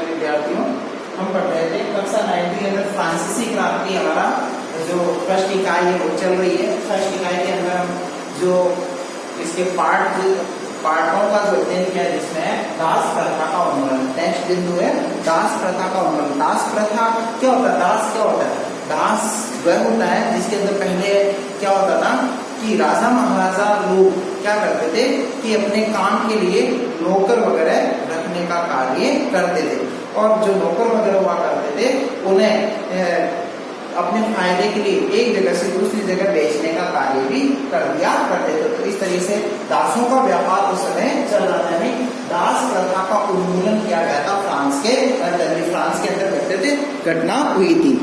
विद्यार्थियों, हम पढ़ रहे थे कक्षा 9 के अंदर फ्रांसीसी क्रांति हमारा जो फर्स्ट इकाई है वो चल रही है। फर्स्ट इकाई के अंदर हम जो इसके पार्टों का जो अध्ययन किया है जिसमें दास प्रथा का उन्मूलन। नेक्स्ट बिंदु है दास प्रथा का उन्मूलन। दास प्रथा क्या होता है? दास क्या होता है? दास वह होता है जिसके अंदर पहले क्या होता था कि राजा महाराजा लोग क्या करते थे कि अपने काम के लिए नौकर वगैरह रखने का कार्य करते थे, और जो नौकर वगैरह हुआ करते थे उन्हें अपने फायदे के लिए एक जगह से दूसरी जगह बेचने का कार्य भी कर दिया करते थे। तो इस तरीके से दासों का व्यापार उस समय चल रहा था। यानी दास प्रथा का उन्मूलन किया गया था फ्रांस के अंदर घटना हुई थी।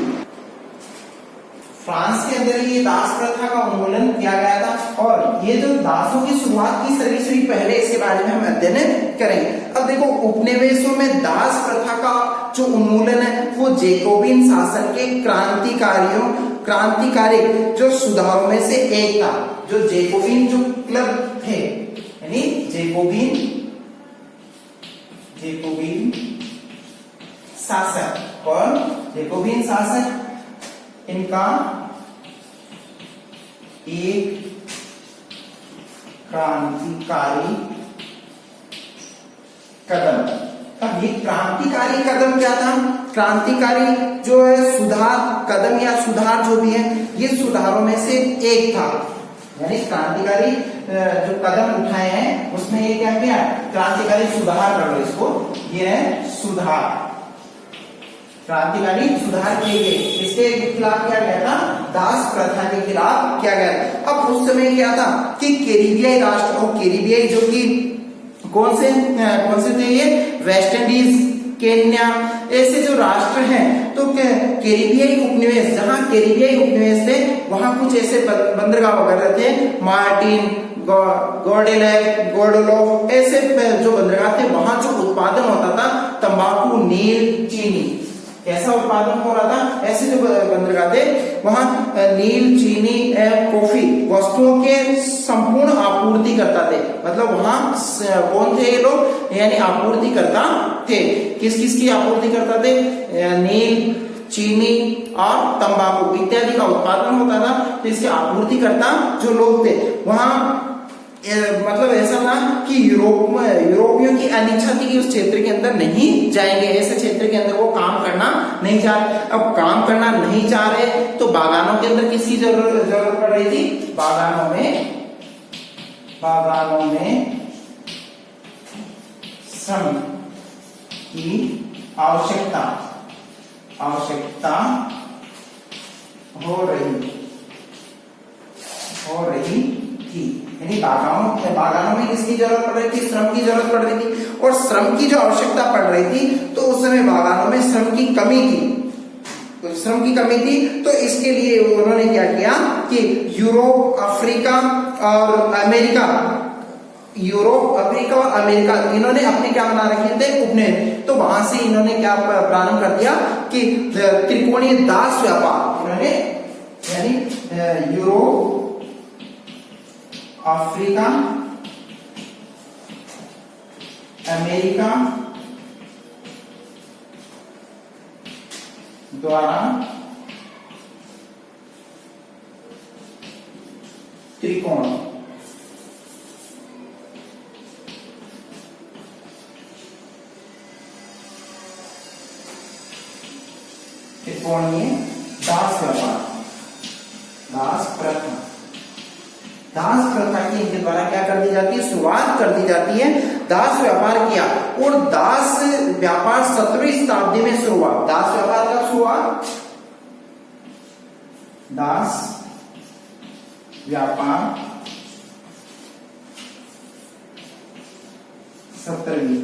फ्रांस के अंदर ये दास प्रथा का उन्मूलन किया गया था, और ये जो दासों की शुरुआत किस तरीके से हुई पहले इसके बारे में हम अध्ययन करेंगे। अब देखो, उपनिवेशों में दास प्रथा का जो उन्मूलन है वो जैकोबिन शासन के क्रांतिकारी जो सुधारों में से एक था। जो जैकोबिन जो क्लब थे, यानी जैकोबिन शासक, कौन? जैकोबिन शासक, इनका एक क्रांतिकारी कदम। अब ये क्रांतिकारी कदम क्या था? क्रांतिकारी जो है सुधार कदम या सुधार जो भी है, ये सुधारों में से एक था। यानी क्रांतिकारी जो कदम उठाए हैं उसमें ये क्या किया? क्रांतिकारी सुधार कर लो इसको, ये है सुधार। क्रांतिकारी सुधार किए गए, इसके खिलाफ क्या गया था? दास प्रथा के खिलाफ किया गया। अब उस समय क्या था कि कैरिबियाई राष्ट्र, और कैरिबियाई जो कि कौन से थे? ये वेस्ट इंडीज, केन्या, ऐसे जो राष्ट्र हैं, तो कैरिबियाई उपनिवेश, जहां कैरिबियाई उपनिवेश थे वहां कुछ ऐसे बंदरगाह वगैरह थे, मार्टिन, गोडेलोव, ऐसे जो बंदरगाह थे वहां जो उत्पादन होता था तंबाकू, नील, चीनी, कैसा उत्पादन हो रहा था? ऐसे जो बंदरगाह थे वहां नील, चीनी एवं कॉफी वस्तुओं के संपूर्ण आपूर्ति करता थे। मतलब वहां कौन थे ये लोग? यानी आपूर्ति करता थे। किस किस की आपूर्ति करता थे? नील, चीनी और तंबाकू इत्यादि का उत्पादन होता था, तो इसके आपूर्ति करता जो लोग थे वहां मतलब ऐसा था कि यूरोपियों की अनिच्छा थी कि उस क्षेत्र के अंदर नहीं जाएंगे, ऐसे क्षेत्र के अंदर वो काम करना नहीं चाह रहे। अब काम करना नहीं चाह रहे तो बागानों के अंदर किसकी जरूरत पड़ रही थी? बागानों में श्रम की आवश्यकता हो रही थी। यानी बागानों में किसकी जरूरत पड़ रही थी? श्रम की जरूरत पड़ रही थी, और श्रम की जो आवश्यकता पड़ रही थी तो उस समय बागानों में श्रम की कमी थी। तो इसके लिए उन्होंने क्या किया कि यूरोप, अफ्रीका और अमेरिका, इन्होंने अपने क्या बना रखे थे? उपनिवेश। तो वहां से इन्होंने क्या प्रारंभ कर दिया कि त्रिकोणीय दास व्यापार, इन्होंने यानी यूरोप, अफ्रीका, अमेरिका द्वारा त्रिकोणीय दास व्यापार, दास प्रथा की इनके द्वारा क्या कर दी जाती है? शुरुआत कर दी जाती है। दास व्यापार किया, और दास व्यापार 17वीं शताब्दी में शुरुआत। दास व्यापार का शुरुआत, दास व्यापार 17वीं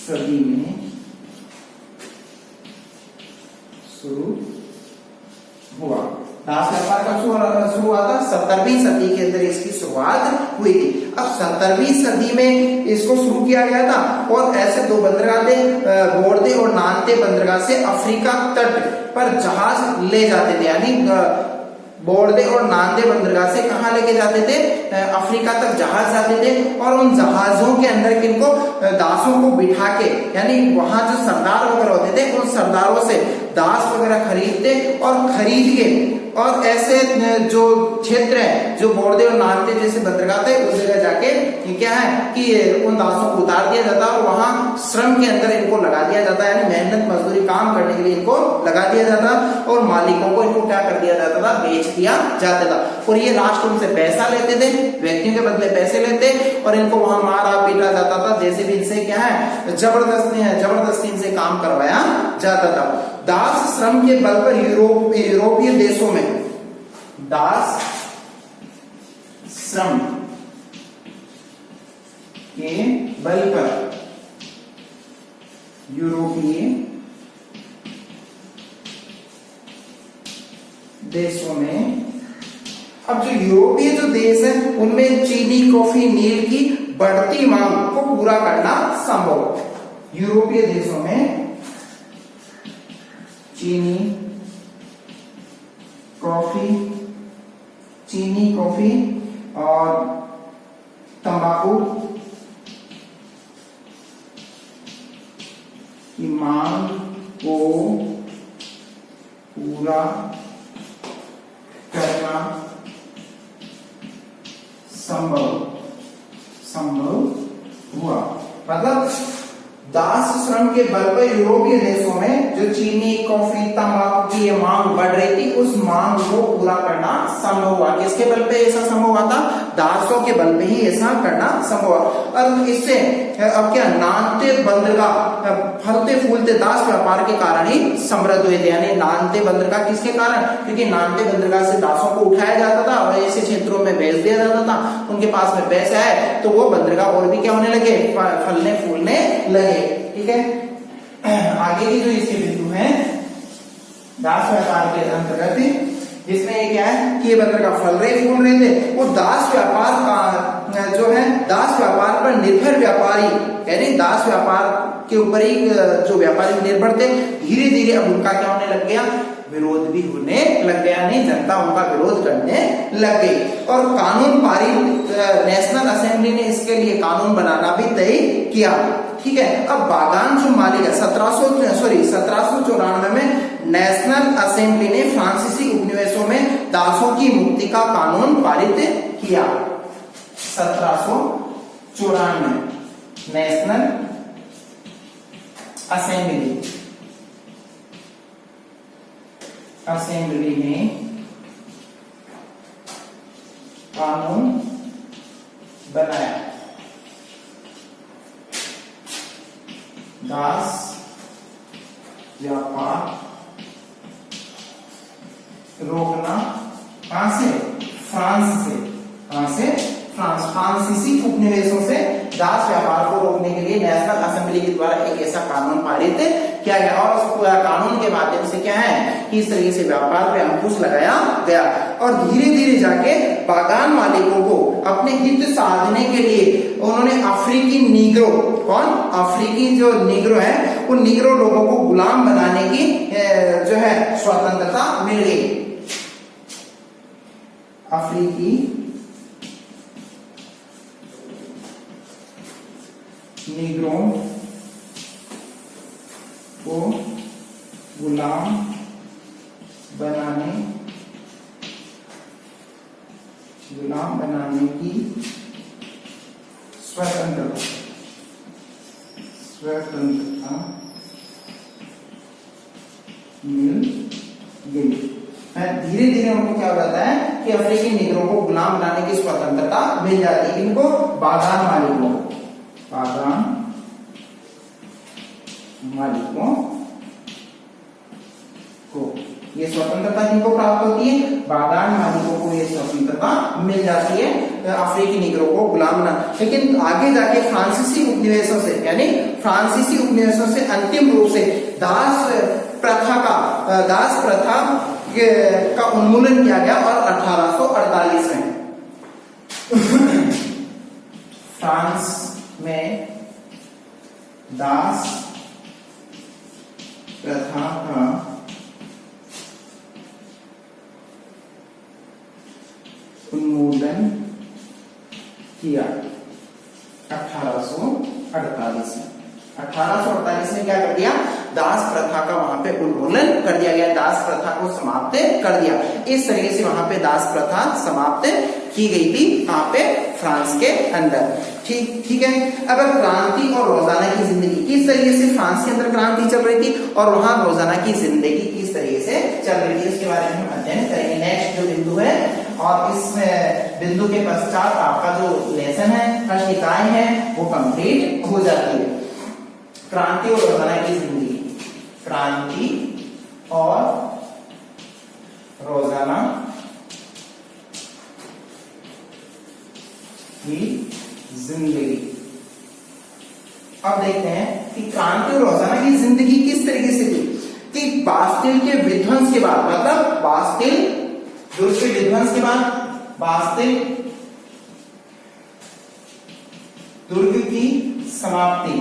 सदी में शुरू हुआ। दास व्यापार कब शुरू हुआ था? 17वीं सदी के अंदर इसकी शुरुआत हुई थी। अब 17वीं सदी में इसको शुरू किया गया था, और ऐसे दो बंदरगाह थे, बोर्दे और नानते बंदरगाह से अफ्रीका तट पर जहाज ले जाते थे। यानी बोर्दे और नांदे बंदरगाह से कहाँ लेके जाते थे, अफ्रीका तक जहाज जाते थे, और उन जहाजों के अंदर किनको, दासों को बिठा के, यानी वहां जो सरदार वगैरह होते थे उन सरदारों से दास वगैरह खरीदते और खरीद के, और ऐसे जो क्षेत्र है जो बोर्दे और नांदे जैसे बंदरगाह थे उस जगह जाके क्या है कि उन दासों को उतार दिया जाता और वहां श्रम के अंदर इनको लगा दिया जाता, यानी मेहनत मजदूरी काम करने के लिए इनको लगा दिया जाता, और मालिकों को इनको क्या कर दिया जाता था, बेच दिया जाता था। और ये लास्ट उनसे पैसा लेते थे, व्यक्तियों के बदले पैसे लेते, और इनको वहां मारा पीटा जाता था, जैसे भी इनसे क्या है जबरदस्ती इनसे काम करवाया जाता था। दास श्रम के बल पर यूरोपीय देशों में, दास श्रम के बल पर यूरोपीय देशों में, अब जो यूरोपीय जो देश है उनमें चीनी, कॉफी, नील की बढ़ती मांग को पूरा करना संभव। यूरोपीय देशों में चीनी, कॉफी और तंबाकू की मांग को पूरा करना संभव हुआ। मतलब दास श्रम के बल पर यूरोपीय देशों में जो चीनी, कॉफी, तंबाकू की ये मांग बढ़ रही थी, उस मांग को पूरा करना संभव हुआ। किसके बल पे ऐसा संभव हुआ था, दासों के बल पे ही ऐसा करना संभव हुआ। और इससे अब क्या, नानते बंदरगाह फलते फूलते दास व्यापार के कारण ही समृद्ध हुए थे। यानी नानते बंदरगाह किसके कारण, क्योंकि नानते बंदरगाह से दासों को उठाया जाता था और ऐसे क्षेत्रों में भेज दिया जाता था, उनके पास में पैसा है तो वो बंदरगाह और भी क्या होने लगे, फलने फूलने लगे। ठीक है, आगे की जो इसके बिंदु है दास व्यापार के अंतर्गत, जिसमें ये क्या है कि ये बंदरगाह फल रहे फूल रहे थे, वो दास व्यापार का जो है, दास व्यापार पर निर्भर व्यापारी, यानी दास व्यापार के ऊपर ही जो व्यापारी निर्भर थे, धीरे धीरे अब उनका क्या होने लग गया, विरोध भी होने लग गया, नहीं जनता उनका विरोध करने लग गई। और कानून पारित, नेशनल असेंबली ने इसके लिए कानून बनाना भी तय किया। ठीक है, अब बागान जो मालिक है 1794 में नेशनल असेंबली ने फ्रांसीसी उपनिवेशों में दासों की मुक्ति का कानून पारित किया। 1794 नेशनल असेंबली ने कानून बनाया, दास व्यापार रोकना, कहां से, फ्रांस से, फ्रांसीसी उपनिवेशों से दास व्यापार को रोकने के लिए नेशनल असेंबली के द्वारा एक ऐसा कानून पारित किया गया। और उस कानून के माध्यम से क्या है कि इस तरीके से व्यापार पे अंकुश लगाया गया, और धीरे धीरे जाके बागान मालिकों को अपने हित साधने के लिए उन्होंने अफ्रीकी नीग्रो, कौन, अफ्रीकी जो नीग्रो है, उन नीग्रो लोगों को गुलाम बनाने की जो है स्वतंत्रता मिल गई। अफ्रीकी नीग्रों को गुलाम बनाने की स्वतंत्रता मिल गई। धीरे धीरे उनको क्या हो जाता है कि अफ्रीकी नीग्रों को गुलाम बनाने की स्वतंत्रता मिल जाती है। इनको बागान मालिकों को ये स्वतंत्रता जिनको प्राप्त होती है, बागान मालिकों को ये स्वतंत्रता मिल जाती है अफ्रीकी नीग्रों को गुलाम बना। लेकिन आगे जाके फ्रांसीसी उपनिवेशों से, यानी फ्रांसीसी उपनिवेशों से अंतिम रूप से दास प्रथा का उन्मूलन किया गया, और 1848 में फ्रांस में दास प्रथा का किया 1848 में। 1848 में क्या कर दिया, दास प्रथा का वहां पे उन्मूलन कर दिया गया, दास प्रथा को समाप्त कर दिया। इस तरीके से वहां पे दास प्रथा समाप्त की गई थी वहां पे फ्रांस के अंदर। ठीक है। अब क्रांति और रोजाना की जिंदगी, किस तरीके से फ्रांस के अंदर क्रांति चल रही थी और वहां रोजाना की जिंदगी किस तरीके से चल रही थी, इसके बारे में हम अध्ययन करेंगे। नेक्स्ट जो बिंदु है, और इस बिंदु के पश्चात आपका जो लेसन है, फर्स्ट इकाई है, वो कंप्लीट हो जाती है। क्रांति और रोजाना की जिंदगी, क्रांति और रोजाना की जिंदगी। अब देखते हैं कि क्रांति और रोजाना की जिंदगी किस तरीके से थी। कि बास्तिल के विध्वंस के बाद, मतलब बास्तिल दुर्ग के विध्वंस के बाद, बास्तिल दुर्ग की समाप्ति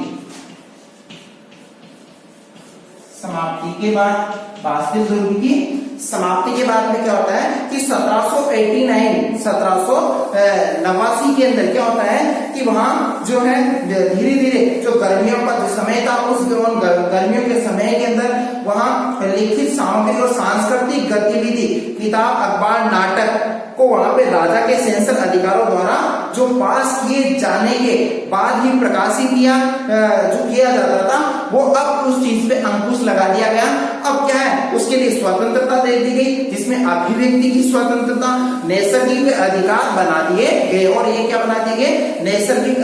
के बाद, बास्तिल दुर्ग की समाप्ति के बाद में क्या होता है कि 1789 के अंदर क्या होता है कि वहां जो है धीरे धीरे जो गर्मियों का जो समय था, उस गर्मियों के समय के अंदर वहां लिखित सामग्री और सांस्कृतिक गतिविधि, किताब, अखबार, नाटक को वहां पे राजा के सेंसर अधिकारों द्वारा जो पास किए जाने के बाद ही प्रकाशित जो किया जाता था, वो अब उस चीज पे अंकुश लगा दिया गया। अब क्या है, उसके लिए स्वतंत्रता दे दी गई, जिसमें अभिव्यक्ति की स्वतंत्रता, नैसर्गिक अधिकार बना दिए गए। और ये क्या बना दिए गए, नैसर्गिक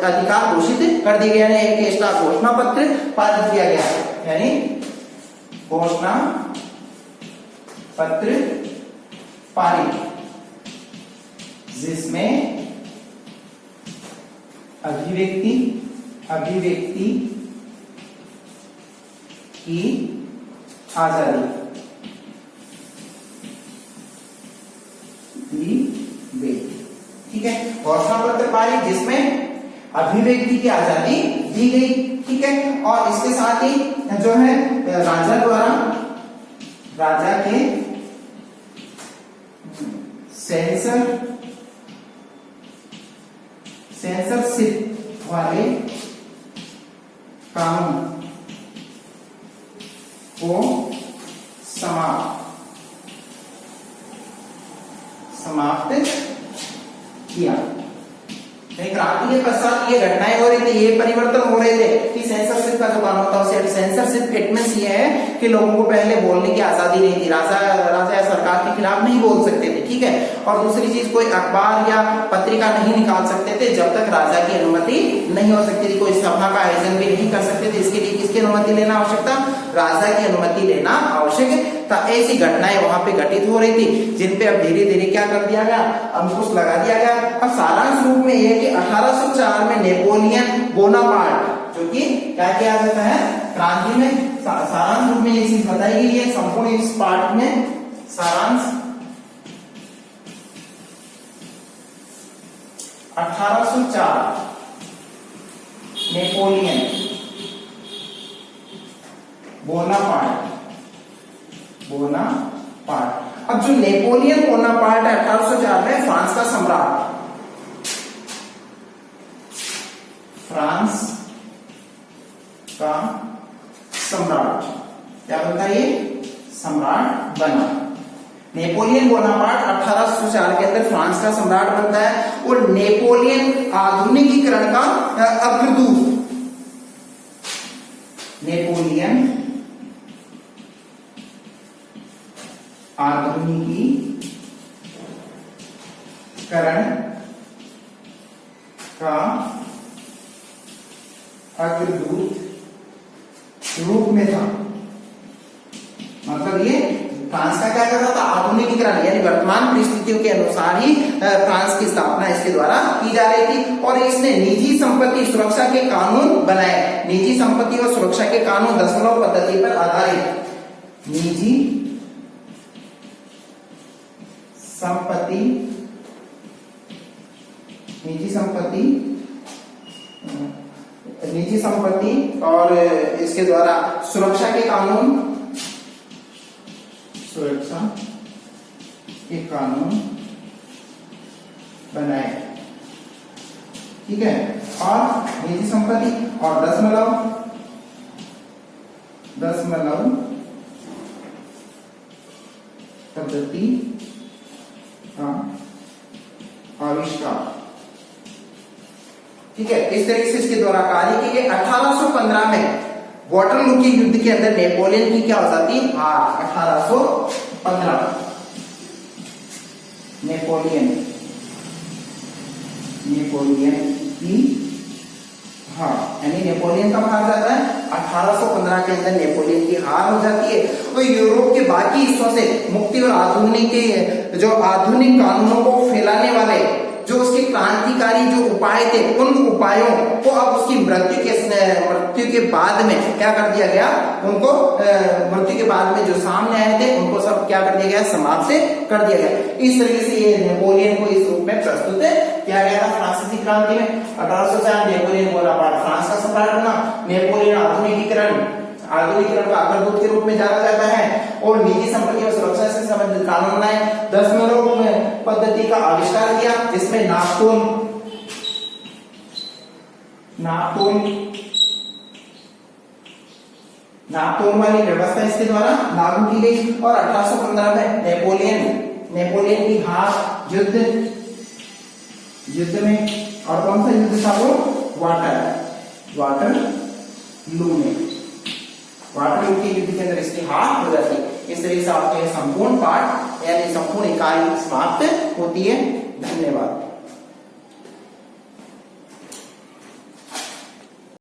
अधिकार घोषित कर दिए गए, एक घोषणा पत्र पारित किया गया, यानी घोषणा पत्र पारित, जिसमें अभिव्यक्ति की आजादी दी गई। ठीक है, घोषणा पत्र पारित जिसमें अभिव्यक्ति की आजादी दी गई। ठीक है, और इसके साथ ही जो है राजा द्वारा, राजा के सेंसरशिप वाले कानून को समाप्त किया। क्रांति के पश्चात ये घटनाएं हो रही थी, ये परिवर्तन हो रहे थे कि सेंसरशिप का जो कानून था, सेंसरशिप इट मींस ये है कि लोगों को पहले बोलने की आजादी नहीं थी, राजा या सरकार के खिलाफ नहीं बोल सकते थे। ठीक है, और दूसरी चीज, कोई अखबार या पत्रिका नहीं निकाल सकते थे जब तक राजा की अनुमति नहीं हो सकती थी, कोई सभा का आयोजन भी नहीं कर सकते थे। इसके लिए किसकी अनुमति लेना आवश्यक था, राजा की अनुमति लेना आवश्यक था। ऐसी घटनाएं वहां पे घटित हो रही थी, जिन पे अब धीरे धीरे क्या कर दिया गया, अंकुश लगा दिया गया। अब सारांश रूप में यह कि 1804 में नेपोलियन बोनापार्ट, जो कि क्या किया जाता है क्रांति में, सारांश रूप में ये चीज बताई गई है संपूर्ण इस पार्ट में। सारांश 1804 नेपोलियन बोनापार्ट। अब जो नेपोलियन बोनापार्ट है 1804 में फ्रांस का सम्राट, क्या बनता है, ये सम्राट बना। नेपोलियन बोनापार्ट 1804 के अंदर फ्रांस का सम्राट बनता है, और नेपोलियन आधुनिकीकरण का अग्रदूत, नेपोलियन आधुनिकीकरण का अग्रदूत रूप में था। मतलब ये फ्रांस का क्या कर रहा था, आधुनिकीकरण, यानी वर्तमान परिस्थितियों के अनुसार ही फ्रांस की स्थापना इसके द्वारा की जा रही थी। और इसने निजी संपत्ति सुरक्षा के कानून बनाए, निजी संपत्ति और सुरक्षा के कानून दशमलव पद्धति पर आधारित, निजी संपत्ति और इसके द्वारा सुरक्षा के कानून बनाए। ठीक है, और निजी संपत्ति और दशमलव पद्धति का आविष्कार। ठीक है, इस तरीके से इसके द्वारा कार्य किए गए। 1815 में वाटरलू के युद्ध के अंदर नेपोलियन की क्या हो जाती है हार। 1815 नेपोलियन की हार, यानी नेपोलियन कब हार जाता है 1815 के अंदर नेपोलियन की हार हो जाती है। तो यूरोप के बाकी हिस्सों से मुक्ति और आधुनिक जो आधुनिक कानूनों को फैलाने वाले जो उसके क्रांतिकारी जो उपाय थे, उन उपायों को अब उसकी मृत्यु के बाद में क्या कर दिया गया, उनको मृत्यु के बाद में जो सामने आए थे उनको सब क्या कर दिया गया, समाप्त से कर दिया गया। इस तरीके से ये नेपोलियन को इस रूप में प्रस्तुत किया गया था फ्रांसीसी क्रांति में। 1804 नेपोलियन बोनापार्ट फ्रांस का सम्राट बना। नेपोलियन आधुनिकीकरण का अग्रदूत के रूप में जाना जाता है और निजी संपत्ति और सुरक्षा से संबंधित कानून बनाए। दशमलव पद्धति का आविष्कार किया, जिसमें नापतोल वाली व्यवस्था इसके द्वारा लागू की गई। और 1815 में नेपोलियन की हार युद्ध में, और कौन सा युद्ध था वो, वाटरलू के युद्ध के अंदर इसकी हार हो जाती है। इस तरीके से आपके संपूर्ण पाठ यानी संपूर्ण इकाई समाप्त होती है। धन्यवाद।